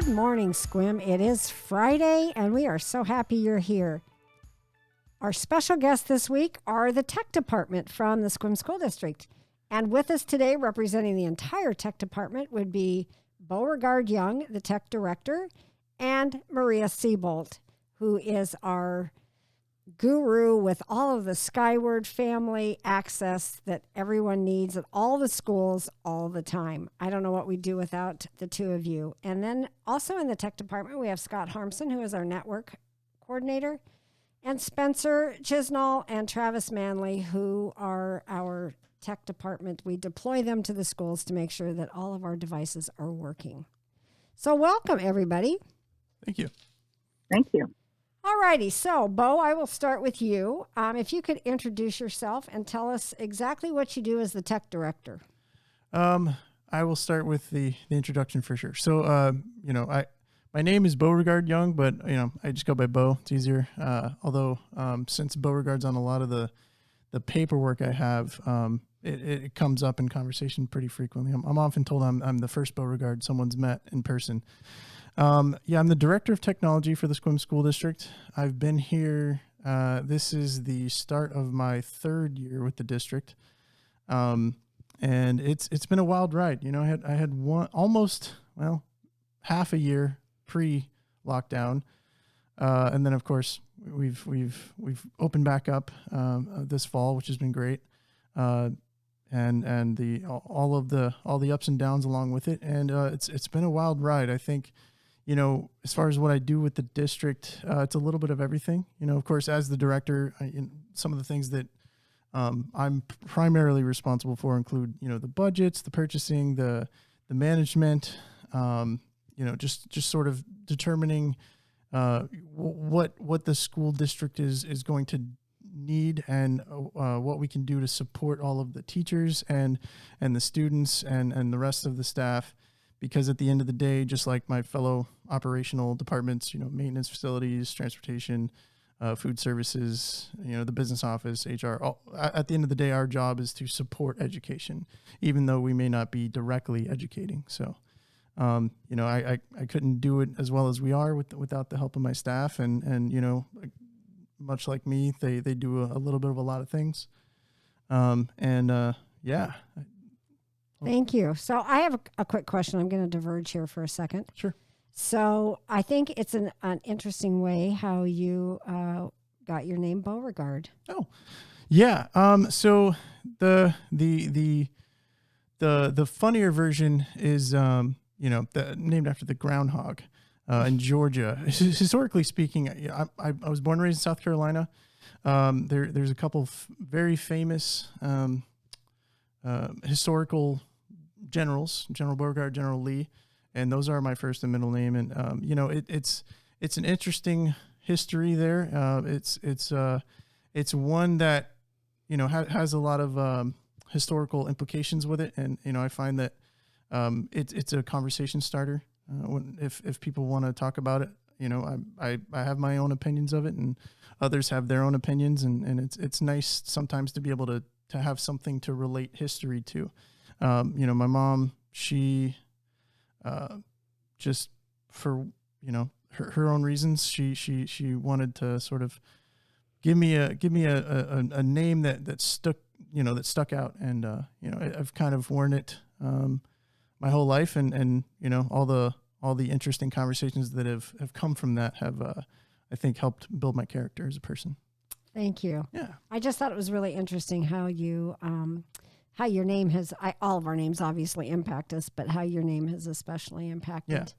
Good morning, Sequim. It is Friday, and we are so happy you're here. Our special guests this week are the tech department from the Sequim School District. And with us today, representing the entire tech department, would be Beauregard Young, the tech director, and Maria Seabolt, who is our guru with all of the Skyward family access that everyone needs at all the schools all the time. I don't know what we'd do without the two of you. And then also in the tech department, we have Scott Harmson, who is our network coordinator, and Spencer Chisnall and Travis Manley, who are our tech department. We deploy them to the schools to make sure that all of our devices are working. So welcome, everybody. Thank you. Thank you. All righty. So, Bo, I will start with you. If you could introduce yourself and tell us exactly what you do as the tech director. I will start with the introduction for sure. So, my name is Beauregard Young, but, I just go by Bo. It's easier. Although, since Beauregard's on a lot of the paperwork I have, it comes up in conversation pretty frequently. I'm often told I'm the first Beauregard someone's met in person. I'm the director of technology for the Sequim School District. I've been here. This is the start of my third year with the district. And it's been a wild ride. I had half a year pre-lockdown. And then of course we've opened back up, this fall, which has been great. And all the ups and downs along with it. And, it's been a wild ride. I think, as far as what I do with the district, it's a little bit of everything. Of course, as the director, some of the things that I'm primarily responsible for include, the budgets, the purchasing, the management, just sort of determining what the school district is going to need and what we can do to support all of the teachers and the students and the rest of the staff. Because at the end of the day, just like my fellow operational departments, maintenance, facilities, transportation, food services, the business office, HR, at the end of the day, our job is to support education, even though we may not be directly educating. So, I couldn't do it as well as we are without the help of my staff. And much like me, they do a little bit of a lot of things. Thank you. So I have a quick question. I'm going to diverge here for a second. Sure. So I think it's an interesting way how you got your name Beauregard. Oh, yeah. So the funnier version is named after the groundhog in Georgia. Historically speaking, I was born and raised in South Carolina. There's a couple of very famous historical generals, General Beauregard, General Lee, and those are my first and middle name. And it's an interesting history there. It's one that has a lot of historical implications with it, and I find that it's a conversation starter. If people want to talk about it, I have my own opinions of it, and others have their own opinions, and it's nice sometimes to be able to have something to relate history to. My mom, she, just for, her own reasons, she wanted to sort of give me a name that stuck out. And, I've kind of worn it, my whole life, and all the interesting conversations that have come from that have, I think, helped build my character as a person. Thank you. Yeah. I just thought it was really interesting how you, how your name has, all of our names obviously impact us, but how your name has especially impacted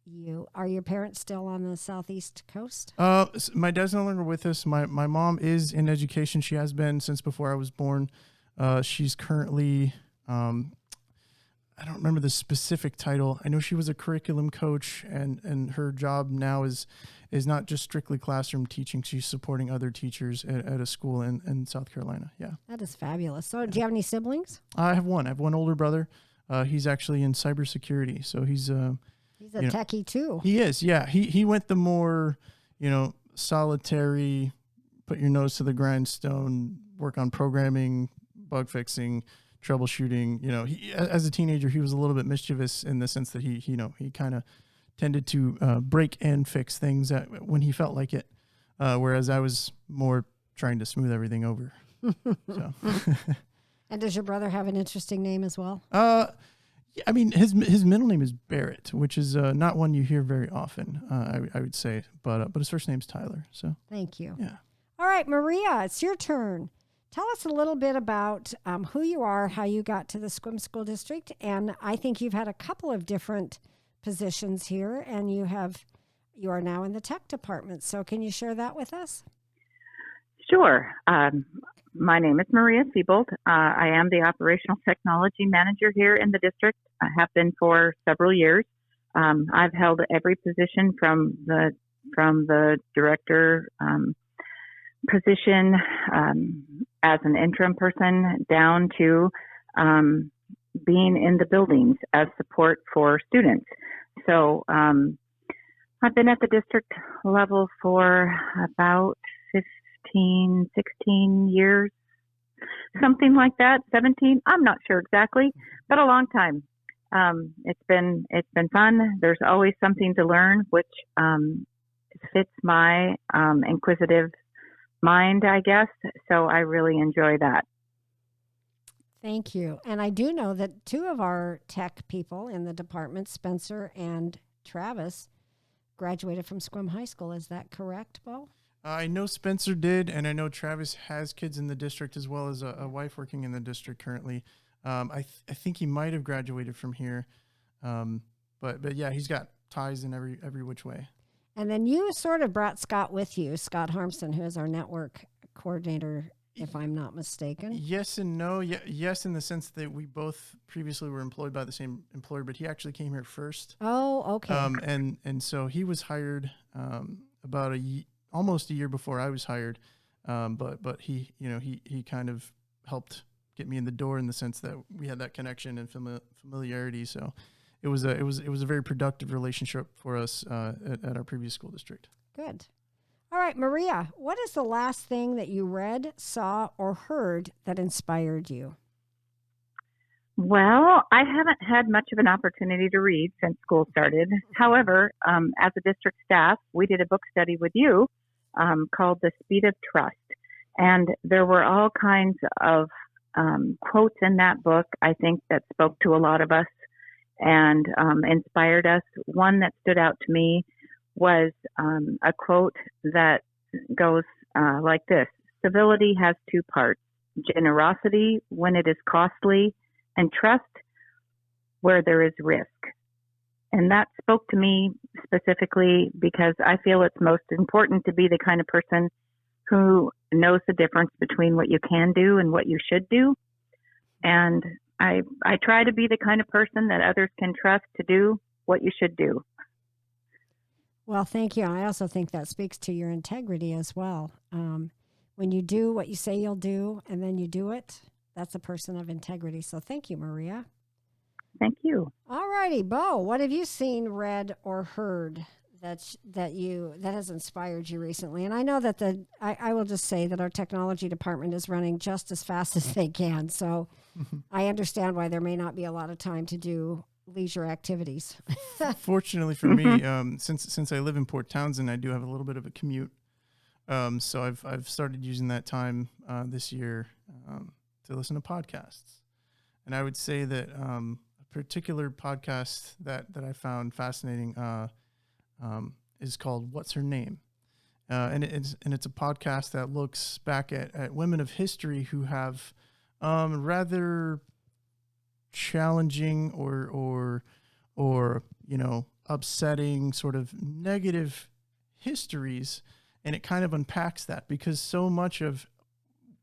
you. Are your parents still on the Southeast coast? My dad's no longer with us. My mom is in education. She has been since before I was born. She's currently, I don't remember the specific title. I know she was a curriculum coach, and her job now is not just strictly classroom teaching. She's supporting other teachers at a school in South Carolina. Yeah. That is fabulous. So do you have any siblings? I have one. I have one older brother. He's actually in cybersecurity. So he's a techie too. He is. Yeah. He went the more, solitary, put your nose to the grindstone, work on programming, bug fixing, troubleshooting. He, as a teenager, he was a little bit mischievous in the sense that he kind of tended to break and fix things when he felt like it, whereas I was more trying to smooth everything over. So. And does your brother have an interesting name as well? I mean, his middle name is Barrett, which is not one you hear very often, I would say. But his first name's Tyler. So thank you. Yeah. All right, Maria, it's your turn. Tell us a little bit about who you are, how you got to the Sequim School District, and I think you've had a couple of different positions here, and you are now in the tech department. So can you share that with us? Sure. My name is Maria Siebold. I am the operational technology manager here in the district. I have been for several years. I've held every position from the director position as an interim person down to being in the buildings as support for students. So I've been at the district level for about 16 years, something like that, 17. I'm not sure exactly, but a long time. It's been fun. There's always something to learn, which fits my inquisitive mind, I guess. So I really enjoy that. Thank you. And I do know that two of our tech people in the department, Spencer and Travis, graduated from Sequim High School. Is that correct, Bo? I know Spencer did, and I know Travis has kids in the district as well as a wife working in the district currently. I think he might have graduated from here, but yeah, he's got ties in every which way. And then you sort of brought Scott with you, Scott Harmson, who is our network coordinator, if I'm not mistaken. Yes and no. Yes, in the sense that we both previously were employed by the same employer, but he actually came here first. Oh, okay. And so he was hired about almost a year before I was hired, but he kind of helped get me in the door in the sense that we had that connection and familiarity. So it was a very productive relationship for us at our previous school district. Good. All right, Maria, what is the last thing that you read, saw, or heard that inspired you? Well, I haven't had much of an opportunity to read since school started. However, as a district staff, we did a book study with you called The Speed of Trust. And there were all kinds of quotes in that book, I think, that spoke to a lot of us and inspired us. One that stood out to me was a quote that goes like this: civility has two parts, generosity when it is costly, and trust where there is risk. And that spoke to me specifically because I feel it's most important to be the kind of person who knows the difference between what you can do and what you should do. And I try to be the kind of person that others can trust to do what you should do. Well, thank you. I also think that speaks to your integrity as well. When you do what you say you'll do and then you do it, that's a person of integrity. So thank you, Maria. Thank you. All righty, Bo, what have you seen, read, or heard that has inspired you recently? And I know that I will just say that our technology department is running just as fast as they can. So I understand why there may not be a lot of time to do leisure activities. Fortunately for me, since I live in Port Townsend, I do have a little bit of a commute. So I've started using that time this year to listen to podcasts. And I would say that a particular podcast that I found fascinating is called What's Her Name? And it's a podcast that looks back at women of history who have rather challenging or upsetting sort of negative histories, and it kind of unpacks that, because so much of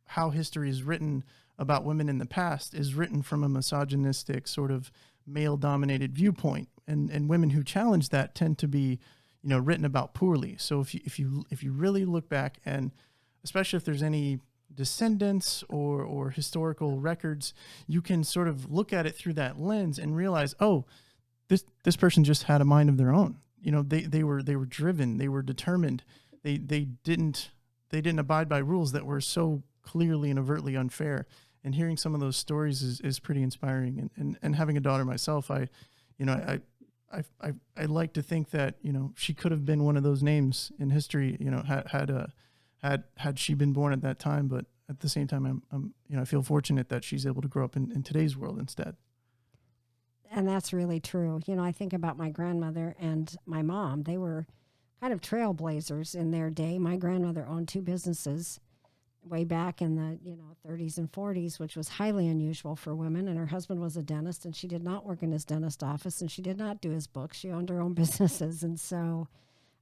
how history is written about women in the past is written from a misogynistic sort of male-dominated viewpoint, and women who challenge that tend to be written about poorly. So if you really look back, and especially if there's any descendants or historical records, you can sort of look at it through that lens and realize, oh, this person just had a mind of their own. They were driven, they were determined. They didn't abide by rules that were so clearly and overtly unfair. And hearing some of those stories is pretty inspiring. And having a daughter myself, I I like to think that, she could have been one of those names in history, had she been born at that time. But at the same time, I feel fortunate that she's able to grow up in today's world instead. And that's really true. I think about my grandmother and my mom. They were kind of trailblazers in their day. My grandmother owned 2 businesses way back in the 30s and 40s, which was highly unusual for women. And her husband was a dentist, and she did not work in his dentist office, and she did not do his books. She owned her own businesses. And so,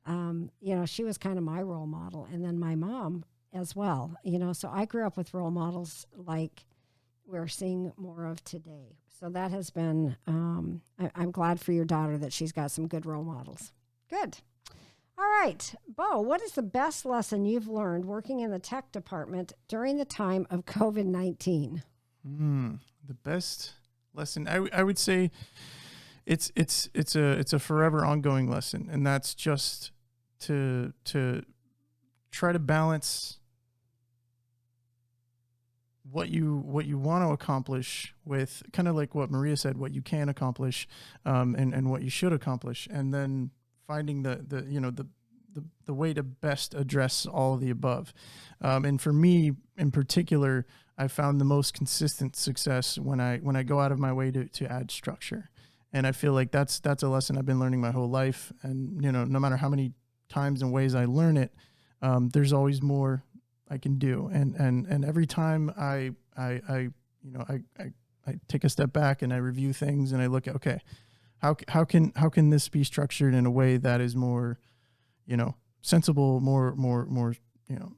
she was kind of my role model. And then my mom as well, so I grew up with role models like we're seeing more of today. So that has been, I'm glad for your daughter that she's got some good role models. Good. All right, Bo, what is the best lesson you've learned working in the tech department during the time of COVID-19? The best lesson, I would say it's a forever ongoing lesson, and that's just to try to balance what you want to accomplish with kind of like what Maria said, what you can accomplish, and what you should accomplish, and then finding the way to best address all of the above. And for me in particular, I found the most consistent success when I go out of my way to add structure. And I feel like that's a lesson I've been learning my whole life. And, no matter how many times and ways I learn it, there's always more I can do. And every time I take a step back and I review things and I look at, okay, how can this be structured in a way that is more, sensible, more,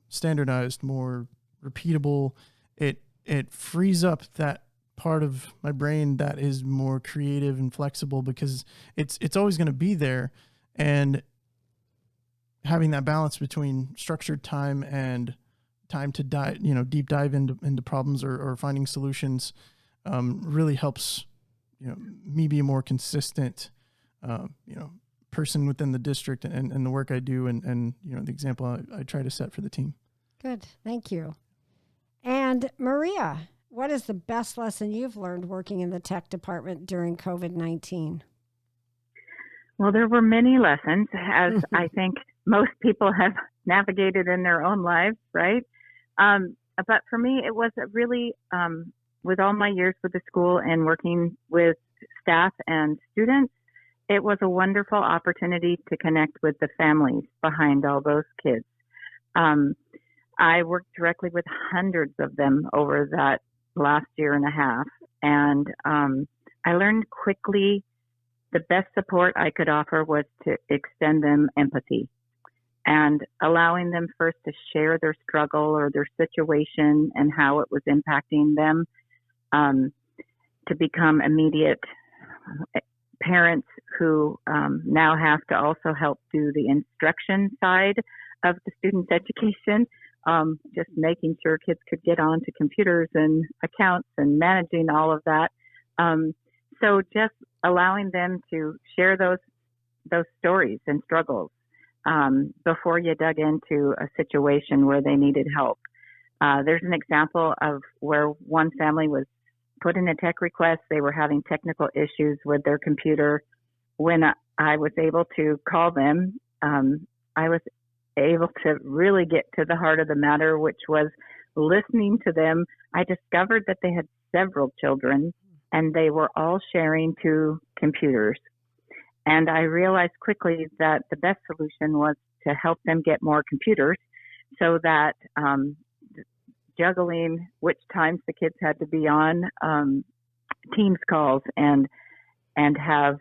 standardized, more repeatable. It frees up that part of my brain that is more creative and flexible, because it's always going to be there. And having that balance between structured time and time to deep dive into problems or finding solutions, really helps, me be a more consistent, person within the district and the work I do and the example I try to set for the team. Good. Thank you. And Maria, what is the best lesson you've learned working in the tech department during COVID-19? Well, there were many lessons, as I think most people have navigated in their own lives, right? But for me, it was really, with all my years with the school and working with staff and students, it was a wonderful opportunity to connect with the families behind all those kids. I worked directly with hundreds of them over that last year and a half, and I learned quickly the best support I could offer was to extend them empathy and allowing them first to share their struggle or their situation and how it was impacting them, to become immediate parents who now have to also help do the instruction side of the student's education, just making sure kids could get onto computers and accounts and managing all of that. So just allowing them to share those stories and struggles before you dug into a situation where they needed help. There's an example of where one family was put in a tech request. They were having technical issues with their computer. When I was able to call them, I was able to really get to the heart of the matter, which was listening to them. I discovered that they had several children and they were all sharing 2 computers. And I realized quickly that the best solution was to help them get more computers so that juggling which times the kids had to be on Teams calls and have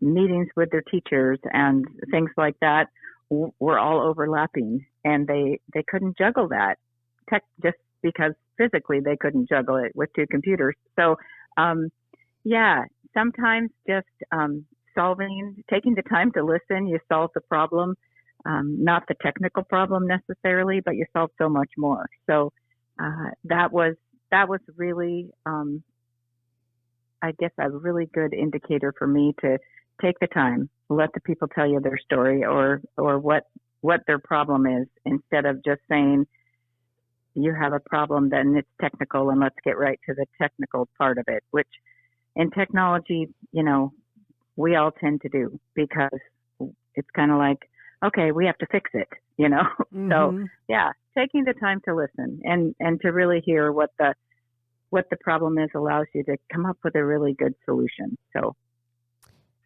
meetings with their teachers and things like that were all overlapping, and they couldn't juggle that just because physically they couldn't juggle it with 2 computers. So sometimes just taking the time to listen, you solve the problem, not the technical problem necessarily, but you solve so much more. So that was really, I guess, a really good indicator for me to take the time, let the people tell you their story or what their problem is, instead of just saying, you have a problem, then it's technical and let's get right to the technical part of it, which in technology, we all tend to do, because it's kind of like, okay, we have to fix it, you know? Mm-hmm. So yeah, taking the time to listen and to really hear what the problem is allows you to come up with a really good solution. So.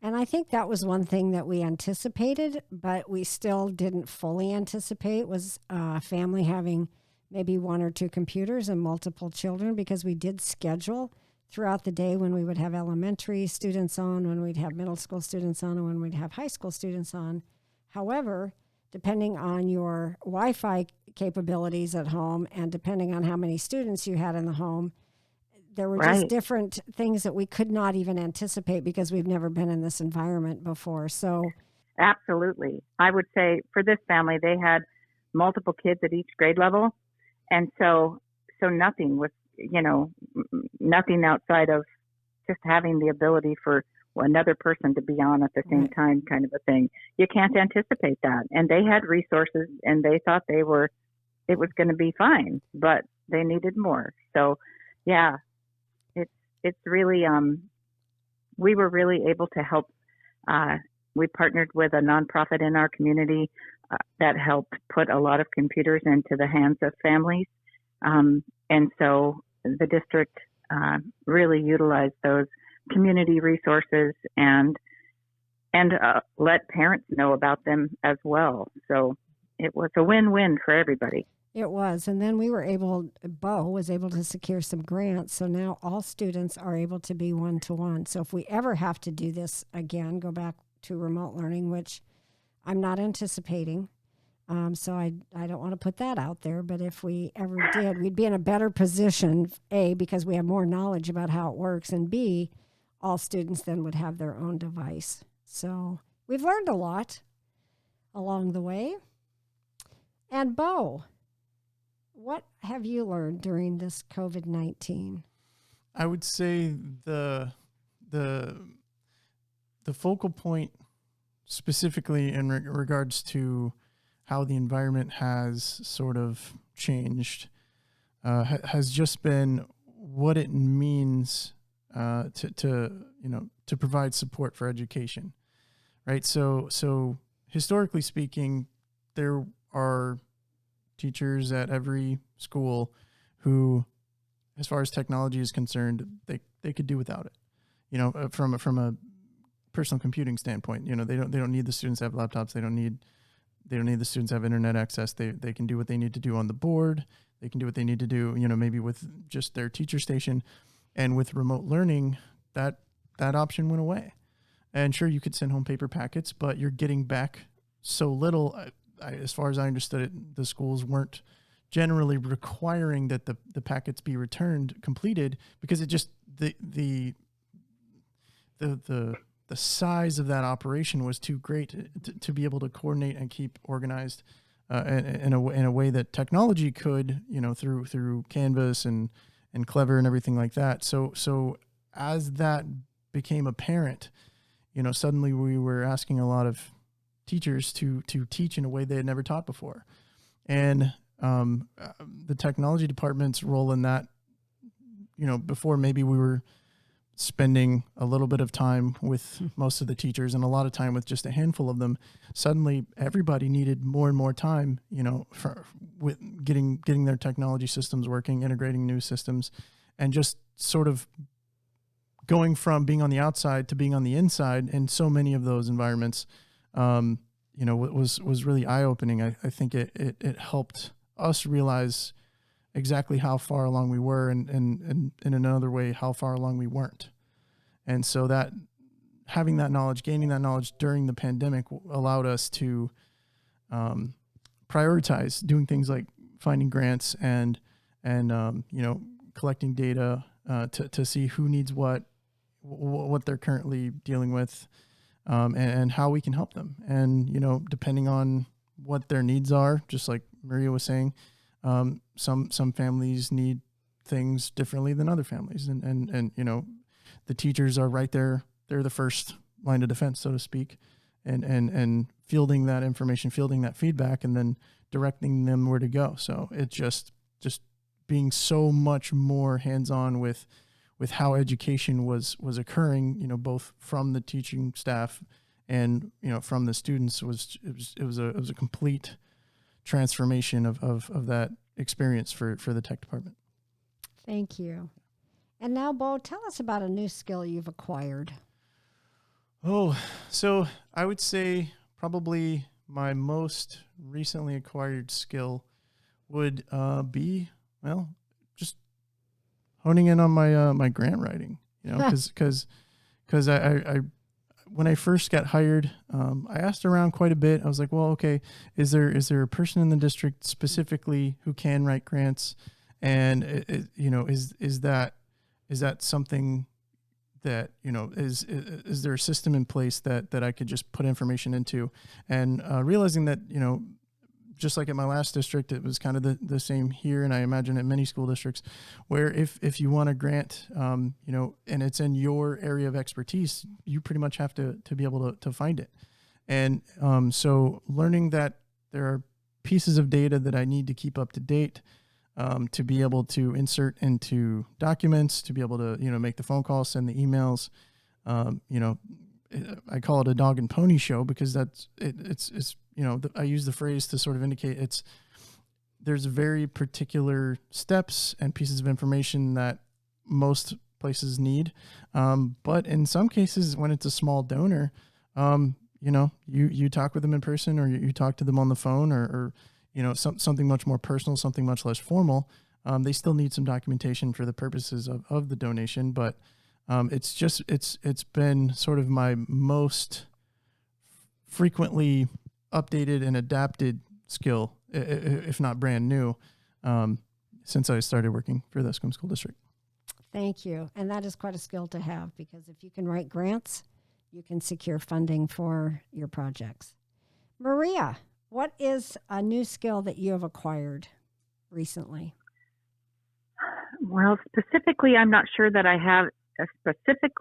And I think that was one thing that we anticipated, but we still didn't fully anticipate, was a family having maybe one or two computers and multiple children, because we did schedule throughout the day when we would have elementary students on, when we'd have middle school students on, and when we'd have high school students on. However, depending on your Wi-Fi capabilities at home and depending on how many students you had in the home, there were just different things that we could not even anticipate because we've never been in this environment before. So, absolutely. I would say for this family, they had multiple kids at each grade level. And so nothing was, nothing outside of just having the ability for another person to be on at the same time, kind of a thing. You can't anticipate that. And they had resources and they thought it was going to be fine, but they needed more. So yeah, it's really, we were really able to help. We partnered with a nonprofit in our community that helped put a lot of computers into the hands of families. And so the district really utilized those community resources and let parents know about them as well. So it was a win-win for everybody. It was. And then Bo was able to secure some grants. So now all students are able to be one-to-one. So if we ever have to do this again, go back to remote learning, which I'm not anticipating. So I don't want to put that out there. But if we ever did, we'd be in a better position, A, because we have more knowledge about how it works, and B, all students then would have their own device. So we've learned a lot along the way. And Bo, what have you learned during this COVID-19? I would say the focal point specifically in regards to how the environment has sort of changed has just been what it means to provide support for education, right? So historically speaking, there are teachers at every school who, as far as technology is concerned, they could do without it. From a personal computing standpoint, they don't need the students to have laptops. They don't need the students to have internet access. They can do what they need to do on the board. They can do what they need to do, maybe with just their teacher station. And with remote learning, that option went away. And sure, you could send home paper packets, but you're getting back so little. As far as I understood it, the schools weren't generally requiring that the packets be returned completed, because it just the size of that operation was too great to be able to coordinate and keep organized in a way that technology could, through Canvas and Clever and everything like that. So as that became apparent, suddenly we were asking a lot of teachers to teach in a way they had never taught before. And the technology department's role in that, before maybe we were spending a little bit of time with most of the teachers and a lot of time with just a handful of them, suddenly everybody needed more and more time, with getting their technology systems working, integrating new systems, and just sort of going from being on the outside to being on the inside in so many of those environments. Was really eye-opening. I think it helped us realize exactly how far along we were, and in another way, how far along we weren't. And so that having that knowledge, gaining that knowledge during the pandemic allowed us to prioritize doing things like finding grants and collecting data to see who needs what they're currently dealing with. And how we can help them. And, depending on what their needs are, just like Maria was saying, some families need things differently than other families. And the teachers are right there. They're the first line of defense, so to speak, and fielding that information, fielding that feedback, and then directing them where to go. So it's just being so much more hands-on with with how education was occurring, both from the teaching staff and, from the students it was a complete transformation of that experience for the tech department. Thank you. And now, Bo, tell us about a new skill you've acquired. Oh, so I would say probably my most recently acquired skill would be, just honing in on my grant writing, because I when I first got hired, I asked around quite a bit. I was like, well, okay, is there a person in the district specifically who can write grants? And is that something that, is there a system in place that I could just put information into? And realizing that, just like at my last district, it was kind of the same here, and I imagine at many school districts, where if you want a grant, and it's in your area of expertise, you pretty much have to be able to find it. And so learning that there are pieces of data that I need to keep up to date, to be able to insert into documents, to be able to make the phone calls, send the emails. I call it a dog and pony show because it's I use the phrase to sort of indicate there's very particular steps and pieces of information that most places need. But in some cases, when it's a small donor, you talk with them in person, or you talk to them on the phone, or something much more personal, something much less formal. They still need some documentation for the purposes of the donation, but it's been sort of my most frequently updated and adapted skill, if not brand new, since I started working for the Sequim School District. Thank you. And that is quite a skill to have, because if you can write grants, you can secure funding for your projects. Maria, what is a new skill that you have acquired recently? Well, specifically, I'm not sure that I have a specific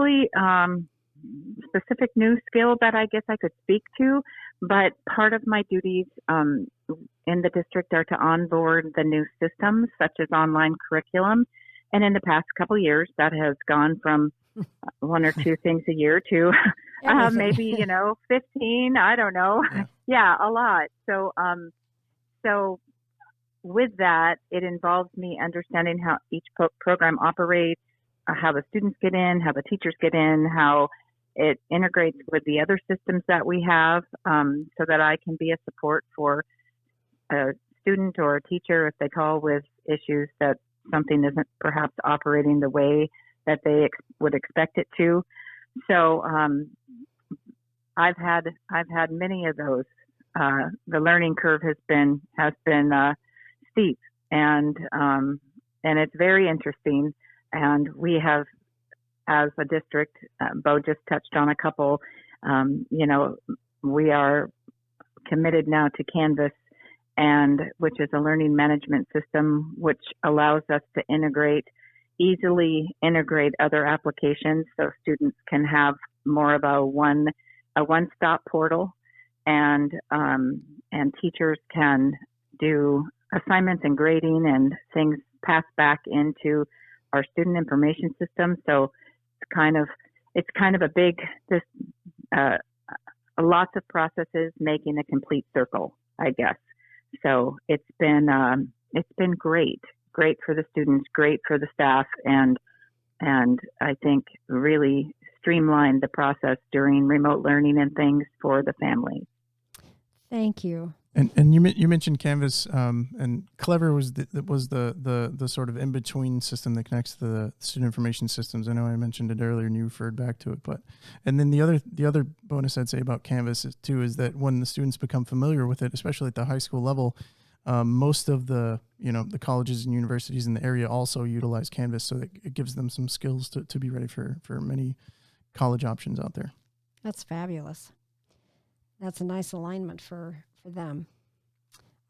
new skill that I guess I could speak to, but part of my duties in the district are to onboard the new systems, such as online curriculum. And in the past couple of years, that has gone from one or two things a year to maybe 15. I don't know. Yeah, a lot. So with that, it involves me understanding how each program operates, how the students get in, how the teachers get in, how it integrates with the other systems that we have, so that I can be a support for a student or a teacher if they call with issues that something isn't perhaps operating the way that they would expect it to. So I've had many of those. The learning curve has been steep, and it's very interesting. And we have, as a district, Bo just touched on a couple. We are committed now to Canvas, and which is a learning management system, which allows us to easily integrate other applications, so students can have more of a one-stop portal, and teachers can do assignments and grading and things passed back into our student information system. So it's kind of a big, lots of processes making a complete circle, I guess. So it's been great for the students, great for the staff, and I think really streamlined the process during remote learning and things for the family. Thank you. And you mentioned Canvas, and Clever was the sort of in between system that connects to the student information systems. I know I mentioned it earlier, and you referred back to it, and then the other bonus I'd say about Canvas too is that when the students become familiar with it, especially at the high school level, most of the colleges and universities in the area also utilize Canvas, so that it gives them some skills to be ready for many college options out there. That's fabulous. That's a nice alignment for them.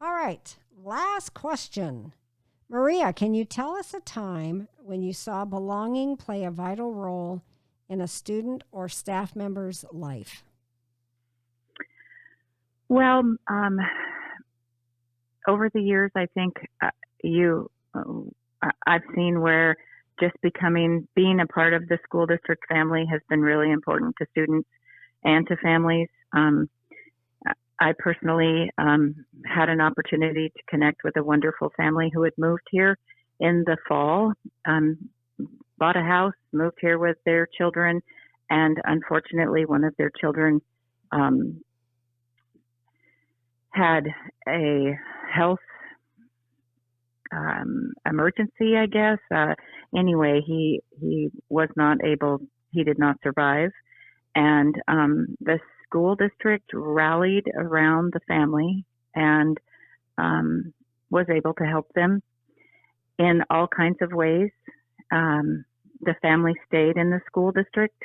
All right, last question. Maria, can you tell us a time when you saw belonging play a vital role in a student or staff member's life? Well, over the years, I think I've seen where just being a part of the school district family has been really important to students and to families. I personally had an opportunity to connect with a wonderful family who had moved here in the fall, bought a house, moved here with their children, and unfortunately one of their children had a health emergency, I guess. Anyway, he was not able, he did not survive. And the school district rallied around the family and was able to help them in all kinds of ways. The family stayed in the school district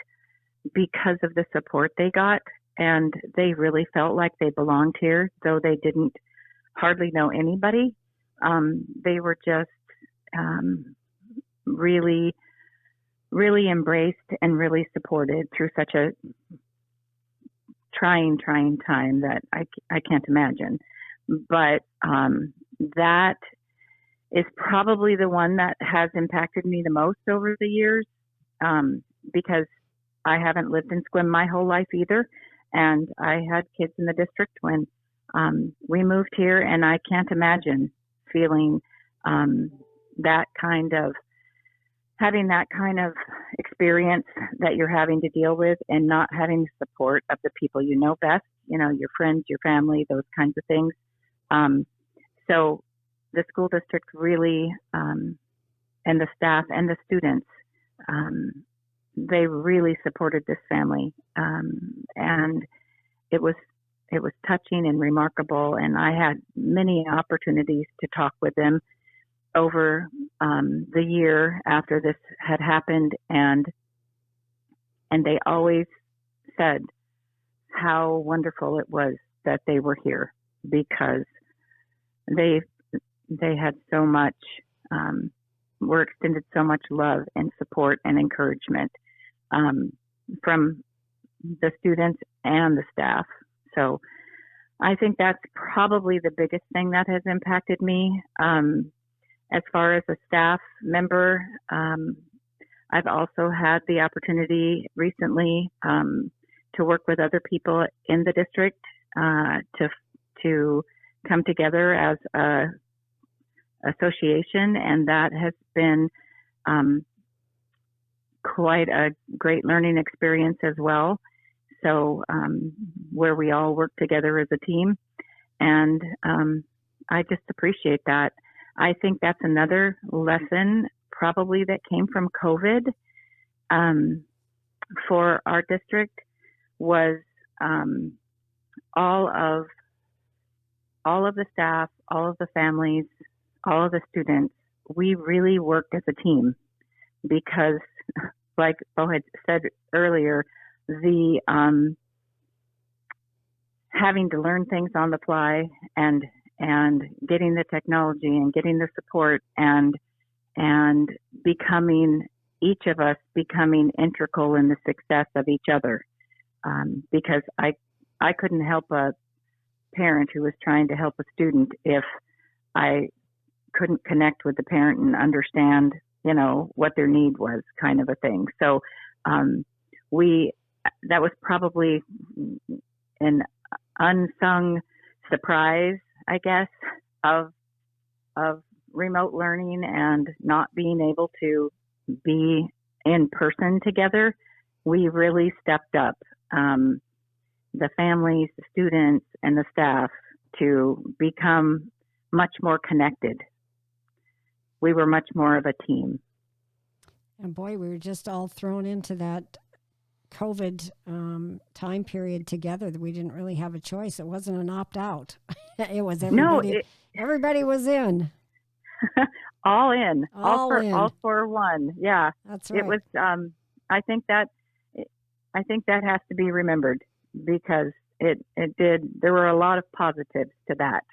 because of the support they got, and they really felt like they belonged here, though they didn't hardly know anybody. They were just really, really embraced and really supported through such a trying time that I can't imagine. But that is probably the one that has impacted me the most over the years, because I haven't lived in Sequim my whole life either. And I had kids in the district when we moved here, and I can't imagine feeling having that kind of experience that you're having to deal with and not having the support of the people you know best, your friends, your family, those kinds of things. So the school district really, and the staff and the students, they really supported this family. And it was touching and remarkable. And I had many opportunities to talk with them over the year after this had happened, and they always said how wonderful it was that they were here, because they had so much, were extended so much love and support and encouragement from the students and the staff. So I think that's probably the biggest thing that has impacted me. As far as a staff member, I've also had the opportunity recently to work with other people in the district to come together as a association, and that has been quite a great learning experience as well. So where we all work together as a team, and I just appreciate that. I think that's another lesson probably that came from COVID for our district, was all of the staff, all of the families, all of the students. We really worked as a team because, like Bo had said earlier, the having to learn things on the fly and getting the technology and getting the support and each of us becoming integral in the success of each other. Because I couldn't help a parent who was trying to help a student if I couldn't connect with the parent and understand, what their need was, kind of a thing. So that was probably an unsung surprise, I guess, of remote learning and not being able to be in person together. We really stepped up, the families, the students, and the staff, to become much more connected. We were much more of a team. And boy, we were just all thrown into that COVID time period together that we didn't really have a choice. It wasn't an opt-out. It was everybody. Everybody was in. All in. All for one. Yeah. That's right. It was. I think that has to be remembered, because it did. There were a lot of positives to that.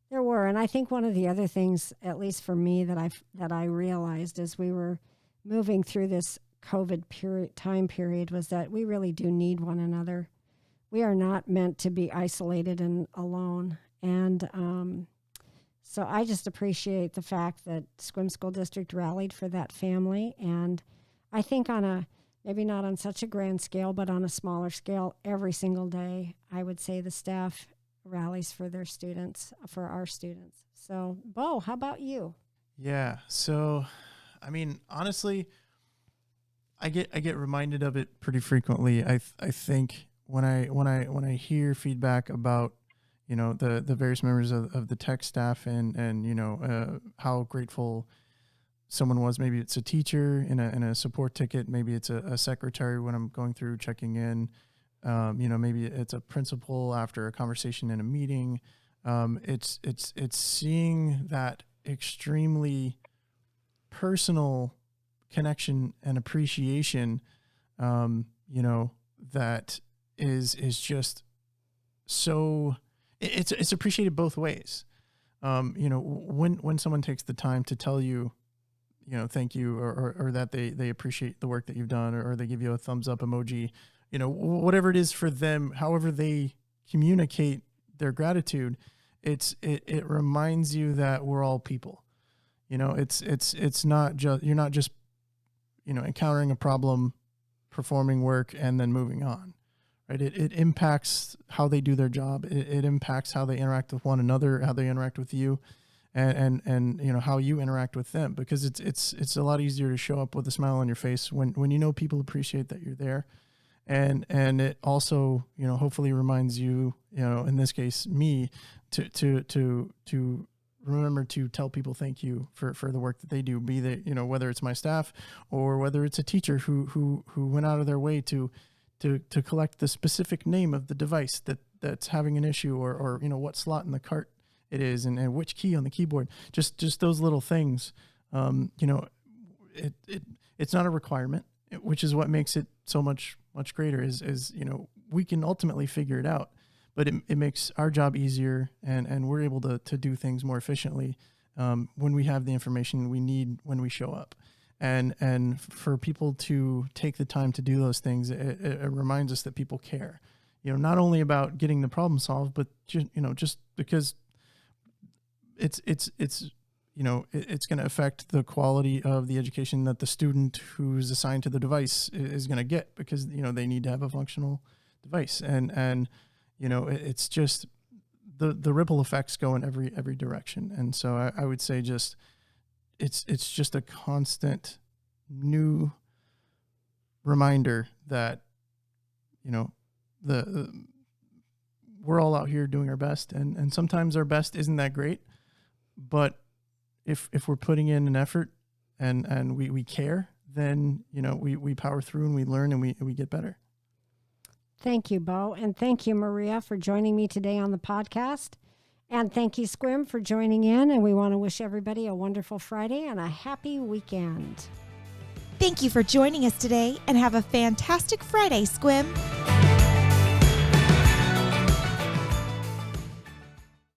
There were, and I think one of the other things, at least for me, that I realized as we were moving through this COVID time period, was that we really do need one another. We are not meant to be isolated and alone. And So I just appreciate the fact that Sequim School District rallied for that family. And I think maybe not on such a grand scale, but on a smaller scale, every single day, I would say the staff rallies for their students, for our students. So, Bo, how about you? Yeah. So, I mean, honestly, I get reminded of it pretty frequently. I think when I hear feedback about, you know, the various members of the tech staff and you know, how grateful someone was, maybe it's a teacher in a support ticket, maybe it's a secretary when I'm going through checking in, you know, maybe it's a principal after a conversation in a meeting. It's seeing that extremely personal connection and appreciation, you know, that is just so it's appreciated both ways. You know, when someone takes the time to tell you, you know, thank you, or that they appreciate the work that you've done, or they give you a thumbs up emoji, you know, whatever it is for them, however they communicate their gratitude, it reminds you that we're all people. You know, it's not just, you're not just, you know, encountering a problem, performing work, and then moving on, right? It impacts how they do their job. It impacts how they interact with one another, how they interact with you, and you know, how you interact with them, because it's a lot easier to show up with a smile on your face when you know people appreciate that you're there. And it also, you know, hopefully reminds you, you know, in this case, me, to remember to tell people thank you for the work that they do, be they, you know, whether it's my staff or whether it's a teacher who went out of their way to collect the specific name of the device that's having an issue, or you know, what slot in the cart it is, and which key on the keyboard. Just those little things. You know, it's not a requirement, which is what makes it so much greater, is, you know, we can ultimately figure it out, but it makes our job easier, and we're able to do things more efficiently when we have the information we need when we show up. And for people to take the time to do those things, it reminds us that people care, you know, not only about getting the problem solved, but just, you know, just because it's you know, it's going to affect the quality of the education that the student who's assigned to the device is going to get, because, you know, they need to have a functional device, and you know, it's just the ripple effects go in every direction. And so I would say just it's just a constant new reminder that, you know, we're all out here doing our best, and sometimes our best isn't that great, but if we're putting in an effort and we care, then, you know, we power through, and we learn, and we get better. Thank you, Bo. And thank you, Maria, for joining me today on the podcast. And thank you, Sequim, for joining in. And we want to wish everybody a wonderful Friday and a happy weekend. Thank you for joining us today, and have a fantastic Friday, Sequim.